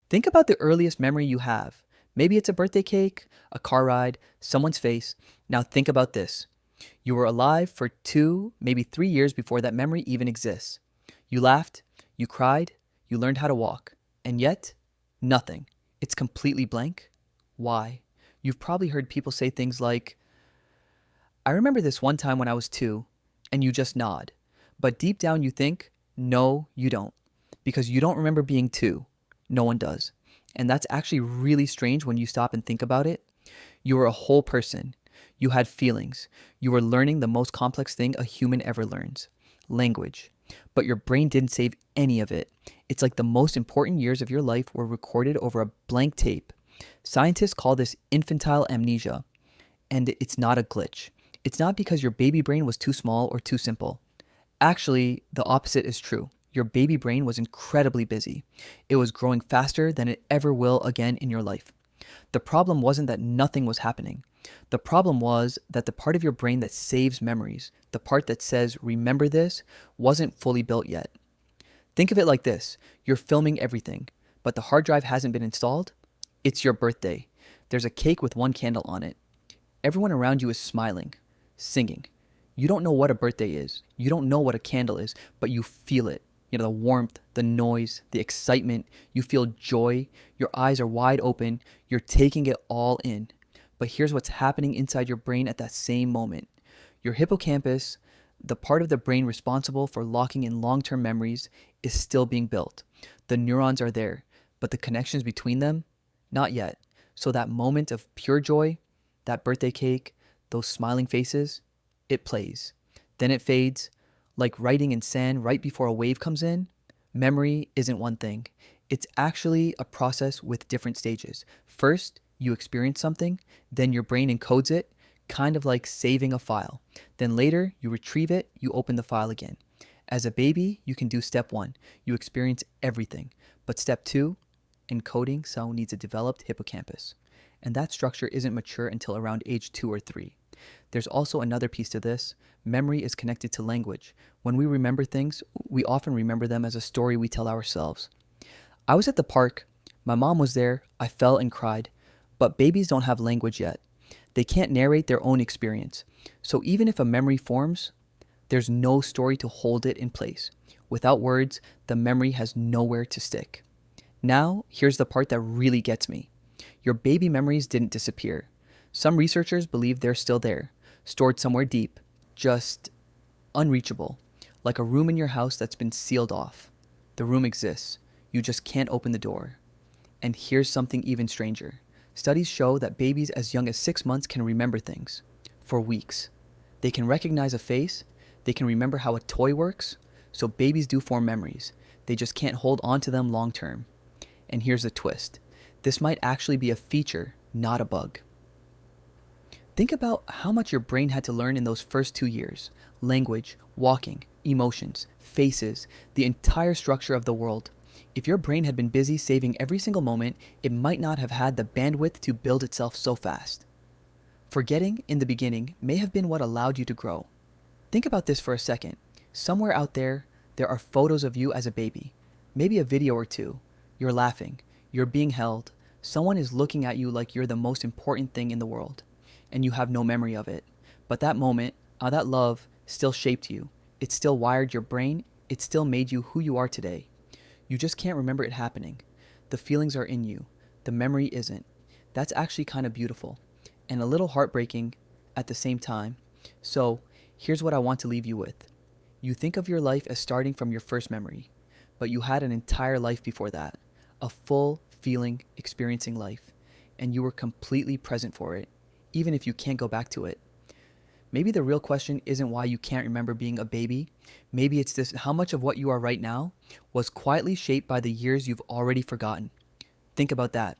Think about the earliest memory you have. Maybe it's a birthday cake, a car ride, someone's face. Now think about this. You were alive for 2, maybe 3 years before that memory even exists. You laughed, you cried, you learned how to walk, and yet, nothing. It's completely blank. Why? You've probably heard people say things like, I remember this one time when I was 2, and you just nod. But deep down you think, no, you don't. Because you don't remember being 2. No one does. And that's actually really strange when you stop and think about it. You were a whole person. You had feelings. You were learning the most complex thing a human ever learns, language. But your brain didn't save any of it. It's like the most important years of your life were recorded over a blank tape. Scientists call this infantile amnesia, and it's not a glitch. It's not because your baby brain was too small or too simple. Actually, the opposite is true. Your baby brain was incredibly busy. It was growing faster than it ever will again in your life. The problem wasn't that nothing was happening. The problem was that the part of your brain that saves memories, the part that says, remember this, wasn't fully built yet. Think of it like this. You're filming everything, but the hard drive hasn't been installed. It's your birthday. There's a cake with one candle on it. Everyone around you is smiling, singing. You don't know what a birthday is. You don't know what a candle is, but you feel it. The warmth, the noise, the excitement. You feel joy. Your eyes are wide open. You're taking it all in. But here's what's happening inside your brain at that same moment. Your hippocampus, the part of the brain responsible for locking in long-term memories, is still being built. The neurons are there, but the connections between them, not yet. So that moment of pure joy, that birthday cake, those smiling faces, it plays. Then it fades, like writing in sand right before a wave comes in. Memory isn't one thing. It's actually a process with different stages. First, you experience something, then your brain encodes it, kind of like saving a file. Then later, you retrieve it, you open the file again. As a baby, you can do step 1. You experience everything. But step 2, encoding so needs a developed hippocampus. And that structure isn't mature until around age 2 or 3. There's also another piece to this. Memory is connected to language. When we remember things, we often remember them as a story we tell ourselves. I was at the park. My mom was there. I fell and cried. But babies don't have language yet. They can't narrate their own experience. So even if a memory forms, there's no story to hold it in place. Without words, the memory has nowhere to stick. Now, here's the part that really gets me. Your baby memories didn't disappear. Some researchers believe they're still there, stored somewhere deep, just unreachable, like a room in your house that's been sealed off. The room exists. You just can't open the door. And here's something even stranger. Studies show that babies as young as 6 months can remember things for weeks. They can recognize a face. They can remember how a toy works. So babies do form memories. They just can't hold on to them long term. And here's the twist. This might actually be a feature, not a bug. Think about how much your brain had to learn in those first 2 years. Language, walking, emotions, faces, the entire structure of the world. If your brain had been busy saving every single moment, it might not have had the bandwidth to build itself so fast. Forgetting in the beginning may have been what allowed you to grow. Think about this for a second. Somewhere out there, there are photos of you as a baby. Maybe a video or two. You're laughing. You're being held. Someone is looking at you like you're the most important thing in the world. And you have no memory of it. But that moment, that love, still shaped you. It still wired your brain. It still made you who you are today. You just can't remember it happening. The feelings are in you. The memory isn't. That's actually kind of beautiful. And a little heartbreaking at the same time. So, here's what I want to leave you with. You think of your life as starting from your first memory. But you had an entire life before that. A full, feeling, experiencing life. And you were completely present for it. Even if you can't go back to it. Maybe the real question isn't why you can't remember being a baby. Maybe it's this: how much of what you are right now was quietly shaped by the years you've already forgotten. Think about that.